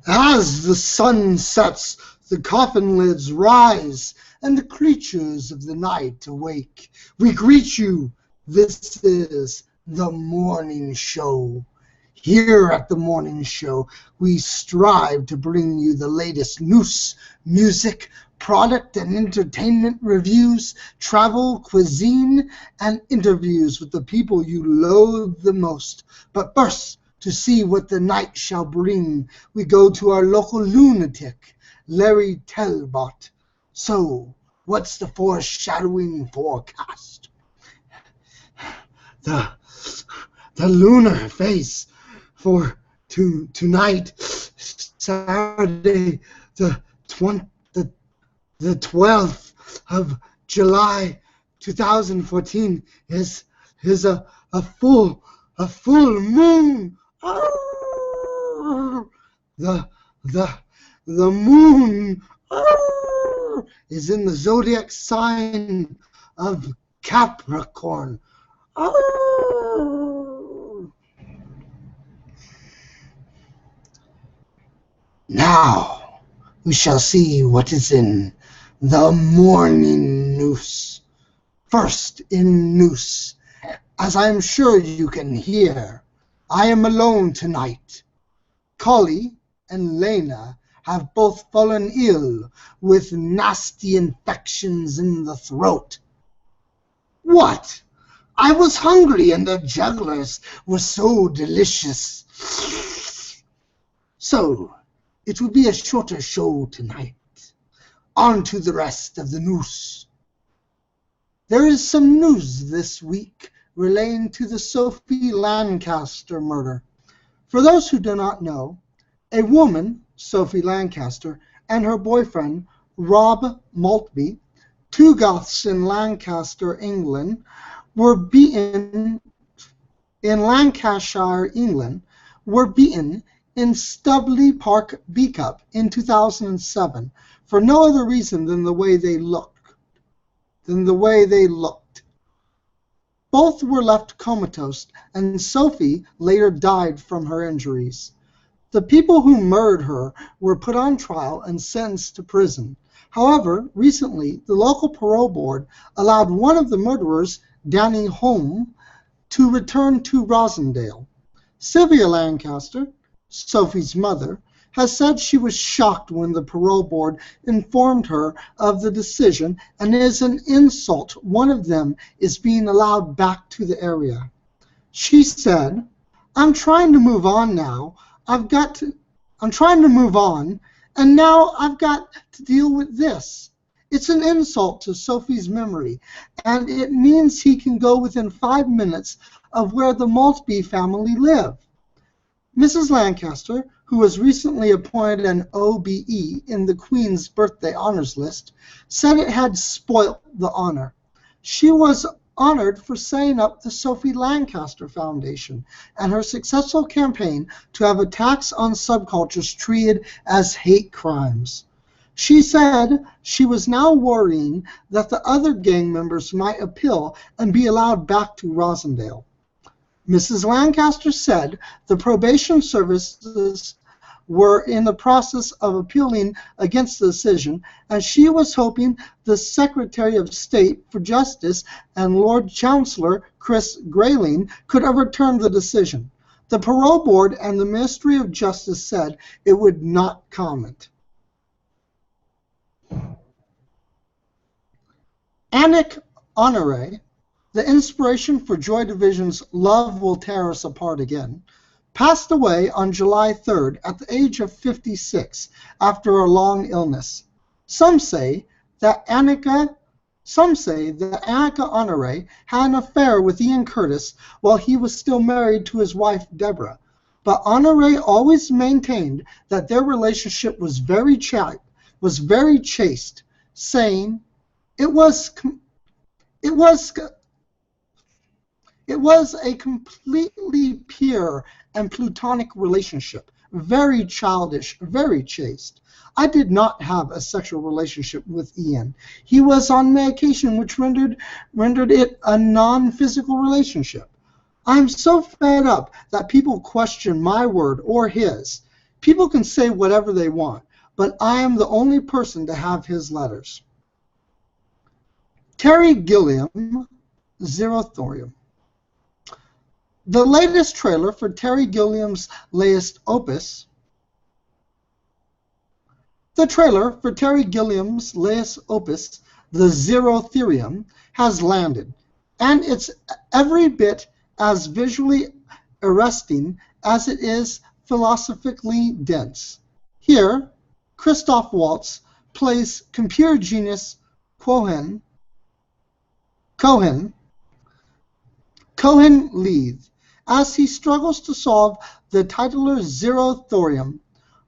As the sun sets, the coffin lids rise, and the creatures of the night awake. We greet you. This is the Mourning Show. Here at the Mourning Show, we strive to bring you the latest news, music, product and entertainment reviews, travel, cuisine, and interviews with the people you loathe the most. But first, to see what the night shall bring, we go to our local lunatic, Larry Talbot. So, what's the foreshadowing forecast? The lunar phase for tonight, Saturday, the 12th of July, 2014, is a full moon. The moon is in the zodiac sign of Capricorn. Now we shall see what is in the morning news. First in news, as I am sure you can hear, I am alone tonight. Collie and Lena have both fallen ill with nasty infections in the throat. What? I was hungry and the jugglers were so delicious. So, it will be a shorter show tonight. On to the rest of the news. There is some news this week relating to the Sophie Lancaster murder. For those who do not know, a woman, Sophie Lancaster, and her boyfriend, Rob Maltby, two Goths in Lancaster, England, were beaten in Lancashire, England, were beaten in Stubley Park Beacup in 2007 for no other reason than the way they looked. Both were left comatose, and Sophie later died from her injuries. The people who murdered her were put on trial and sentenced to prison. However, recently, the local parole board allowed one of the murderers, Danny Holm, to return to Rosendale. Sylvia Lancaster, Sophie's mother, has said she was shocked when the parole board informed her of the decision, and it is an insult one of them is being allowed back to the area. She said, I'm trying to move on now. I'm trying to move on, and now I've got to deal with this. It's an insult to Sophie's memory, and it means he can go within 5 minutes of where the Maltby family live. Mrs. Lancaster, who was recently appointed an OBE in the Queen's Birthday Honors List, said it had spoilt the honor. She was honored for setting up the Sophie Lancaster Foundation and her successful campaign to have attacks on subcultures treated as hate crimes. She said she was now worrying that the other gang members might appeal and be allowed back to Rosendale. Mrs. Lancaster said the probation services were in the process of appealing against the decision, and she was hoping the Secretary of State for Justice and Lord Chancellor Chris Grayling could overturn the decision. The parole board and the Ministry of Justice said it would not comment. Anik Honore, the inspiration for Joy Division's Love Will Tear Us Apart Again, passed away on July 3rd at the age of 56 after a long illness. Some say that Annika Honore had an affair with Ian Curtis while he was still married to his wife Deborah, but Honore always maintained that their relationship was very chaste, saying, It was a completely pure and platonic relationship, very childish, very chaste. I did not have a sexual relationship with Ian. He was on medication which rendered it a non-physical relationship. I'm so fed up that people question my word or his. People can say whatever they want, but I am the only person to have his letters. Terry Gilliam, Zero Thorium. The latest trailer for Terry Gilliam's latest opus. The trailer for Terry Gilliam's latest opus, The Zero Thorium, has landed, and it's every bit as visually arresting as it is philosophically dense. Here, Christoph Waltz plays computer genius Cohen Leith as he struggles to solve the titular Zero Thorium,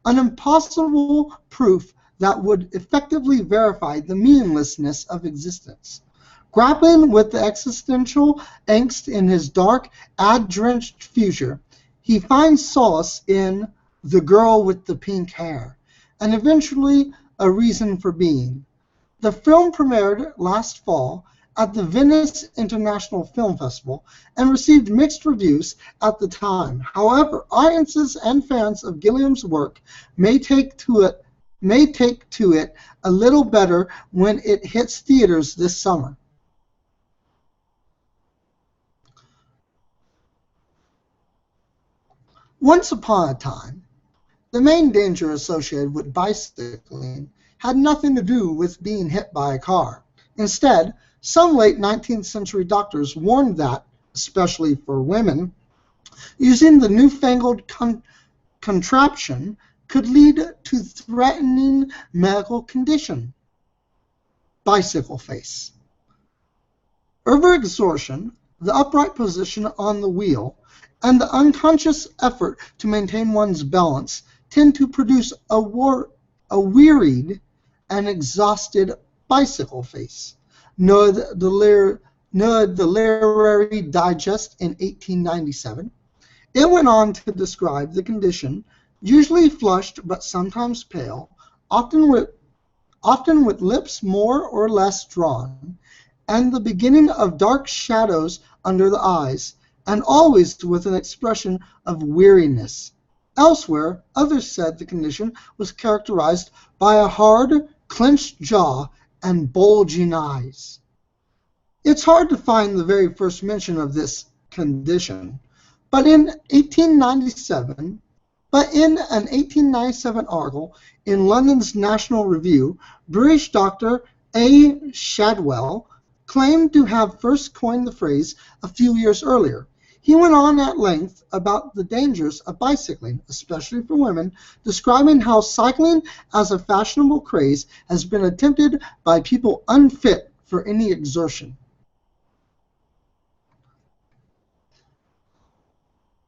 an impossible proof that would effectively verify the meaninglessness of existence. Grappling with the existential angst in his dark, ad-drenched future, he finds solace in The Girl with the Pink Hair, and eventually a reason for being. The film premiered last fall at the Venice International Film Festival and received mixed reviews at the time. However, audiences and fans of Gilliam's work may take to it a little better when it hits theaters this summer. Once upon a time, the main danger associated with bicycling had nothing to do with being hit by a car. Instead, some late 19th century doctors warned that, especially for women, using the newfangled contraption could lead to threatening medical condition. Bicycle face. Overexertion, the upright position on the wheel, and the unconscious effort to maintain one's balance tend to produce a wearied and exhausted bicycle face, noted the Literary Digest in 1897. It went on to describe the condition, usually flushed but sometimes pale, often with lips more or less drawn, and the beginning of dark shadows under the eyes, and always with an expression of weariness. Elsewhere, others said the condition was characterized by a hard, clenched jaw and bulging eyes. It's hard to find the very first mention of this condition, but in an 1897 article in London's National Review, British doctor A. Shadwell claimed to have first coined the phrase a few years earlier. He went on at length about the dangers of bicycling, especially for women, describing how cycling as a fashionable craze has been attempted by people unfit for any exertion.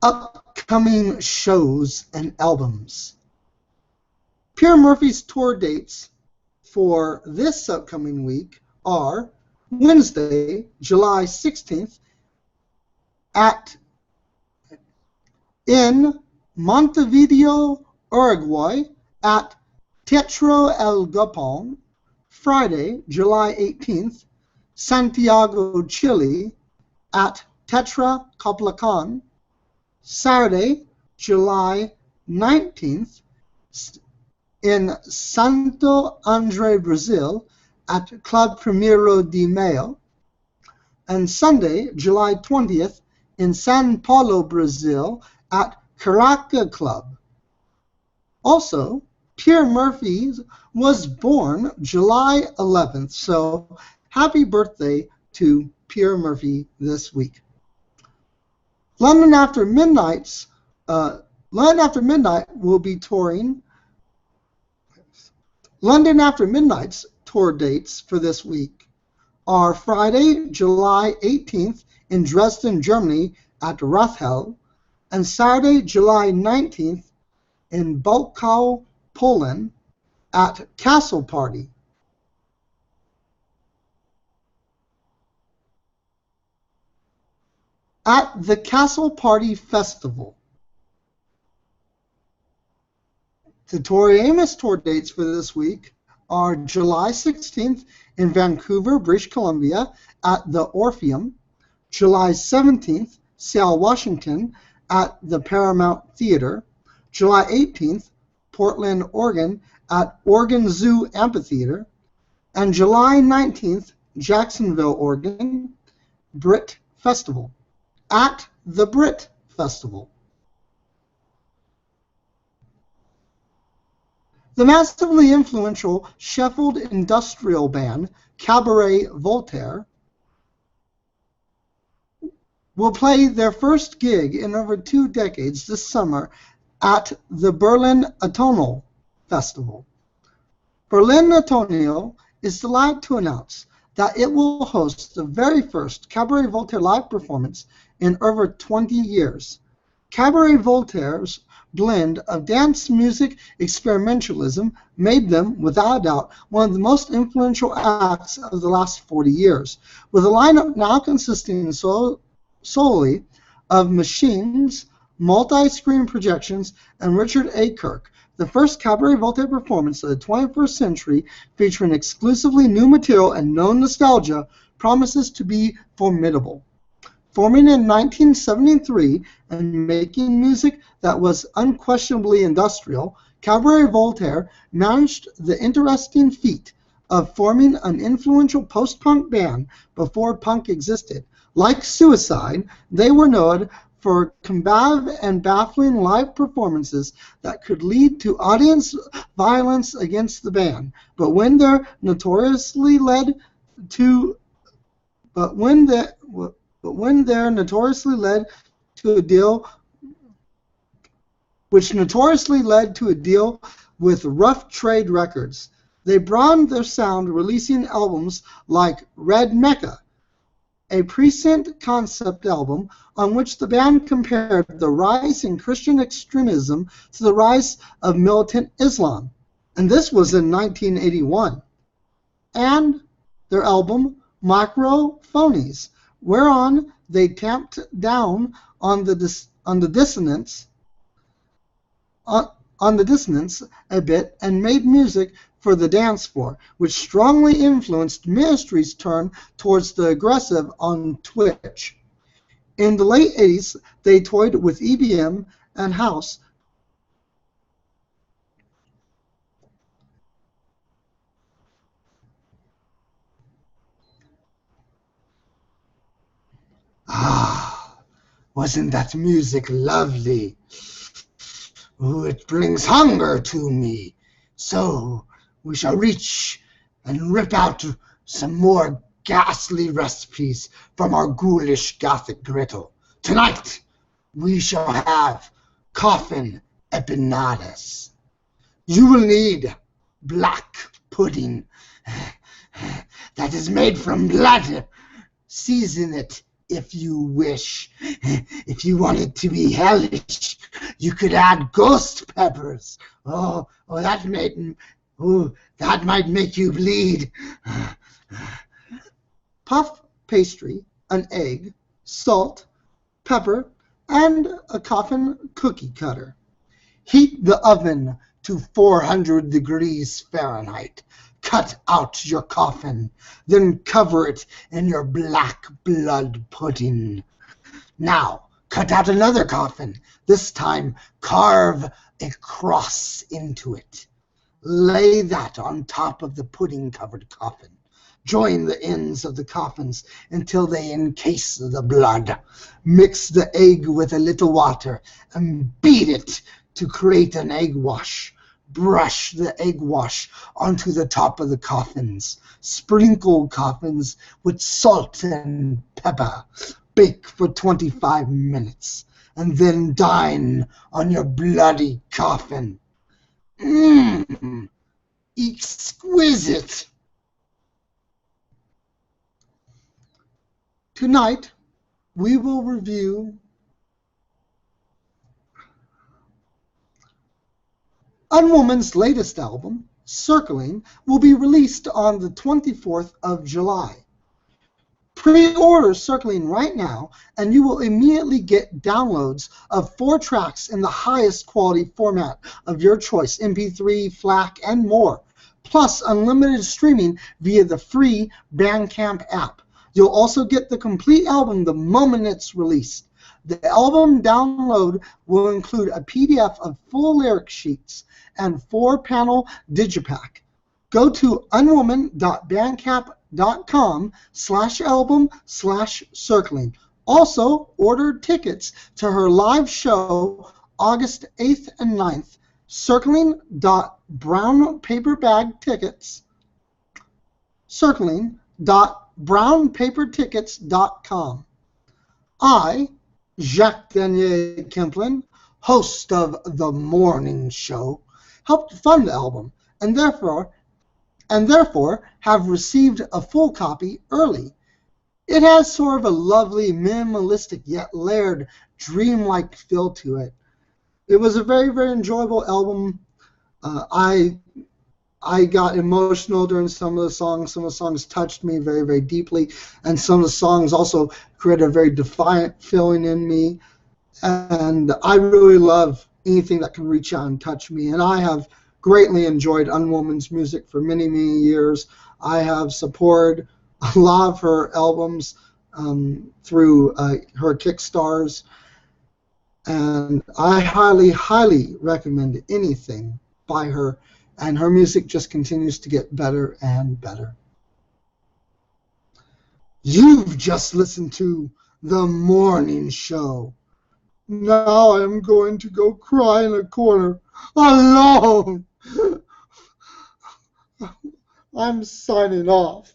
Upcoming shows and albums. Pierre Murphy's tour dates for this upcoming week are Wednesday, July 16th, in Montevideo, Uruguay, at Teatro El Galpón. Friday, July 18th, Santiago, Chile, at Tetra Coplacan. Saturday, July 19th, in Santo André, Brazil, at Club Primeiro de Maio. And Sunday, July 20th, in Sao Paulo, Brazil, at Caraca Club. Also, Pierre Murphy was born July 11th, so happy birthday to Pierre Murphy this week. London After Midnight will be touring. London After Midnight's tour dates for this week are Friday, July 18th in Dresden, Germany at Rathhell, and Saturday, July 19th in Bulkow, Poland at Castle Party. At the Castle Party Festival. The Tori Amos tour dates for this week are July 16th in Vancouver, British Columbia at the Orpheum, July 17th, Seattle, Washington at the Paramount Theater, July 18th, Portland, Oregon at Oregon Zoo Amphitheater, and July 19th, Jacksonville, Oregon, Brit Festival, at the Brit Festival. The massively influential Sheffield industrial band Cabaret Voltaire will play their first gig in over 2 decades this summer at the Berlin Atonal Festival. Berlin Atonal is delighted to announce that it will host the very first Cabaret Voltaire live performance in over 20 years. Cabaret Voltaire's blend of dance music experimentalism made them, without a doubt, one of the most influential acts of the last 40 years, with a lineup now consisting solely of machines, multi-screen projections, and Richard A. Kirk. The first Cabaret Voltaire performance of the 21st century, featuring exclusively new material and known nostalgia, promises to be formidable. Forming in 1973 and making music that was unquestionably industrial, Cabaret Voltaire managed the interesting feat of forming an influential post-punk band before punk existed. Like Suicide, they were known for combative and baffling live performances that could lead to audience violence against the band. But when they're notoriously led to a deal, which notoriously led to a deal with Rough Trade Records, they broadened their sound, releasing albums like Red Mecca, a prescient concept album on which the band compared the rise in Christian extremism to the rise of militant Islam. And this was in 1981. And their album, Microphonies, whereon they tamped down on the dissonance a bit and made music for the dance floor, which strongly influenced Ministry's turn towards the aggressive on Twitch. In the late 80s, they toyed with EBM and house. Ah, wasn't that music lovely? Ooh, it brings hunger to me. So we shall reach and rip out some more ghastly recipes from our ghoulish Gothic griddle. Tonight we shall have coffin empanadas. You will need black pudding that is made from blood. Season it if you wish. If you want it to be hellish, you could add ghost peppers. That might make you bleed. Puff pastry, an egg, salt, pepper, and a coffin cookie cutter. Heat the oven to 400 degrees Fahrenheit. Cut out your coffin, then cover it in your black blood pudding. Now, cut out another coffin. This time, carve a cross into it. Lay that on top of the pudding-covered coffin. Join the ends of the coffins until they encase the blood. Mix the egg with a little water and beat it to create an egg wash. Brush the egg wash onto the top of the coffins. Sprinkle coffins with salt and pepper. Bake for 25 minutes. And then dine on your bloody coffin. Exquisite. Tonight, we will review Unwoman's latest album, Circling, will be released on the 24th of July. Pre-order Circling right now, and you will immediately get downloads of 4 tracks in the highest quality format of your choice, MP3, FLAC, and more, plus unlimited streaming via the free Bandcamp app. You'll also get the complete album the moment it's released. The album download will include a PDF of full lyric sheets and 4-panel digipack. Go to unwoman.bandcamp.com/album/circling. Also, order tickets to her live show August 8th and 9th. Circling.brownpaperbagtickets. Circling.brownpapertickets.com. I, Jacques Danier Kemplin, host of The Mourning Show, helped fund the album and therefore have received a full copy early. It has sort of a lovely, minimalistic yet layered, dreamlike feel to it. It was a very, very enjoyable album. I got emotional during some of the songs. Some of the songs touched me very, very deeply, and some of the songs also created a very defiant feeling in me. And I really love anything that can reach out and touch me. And I have greatly enjoyed Unwoman's music for many, many years. I have supported a lot of her albums through her Kickstars, and I highly, highly recommend anything by her, and her music just continues to get better and better. You've just listened to The Mourning Show. Now I'm going to go cry in a corner alone. I'm signing off.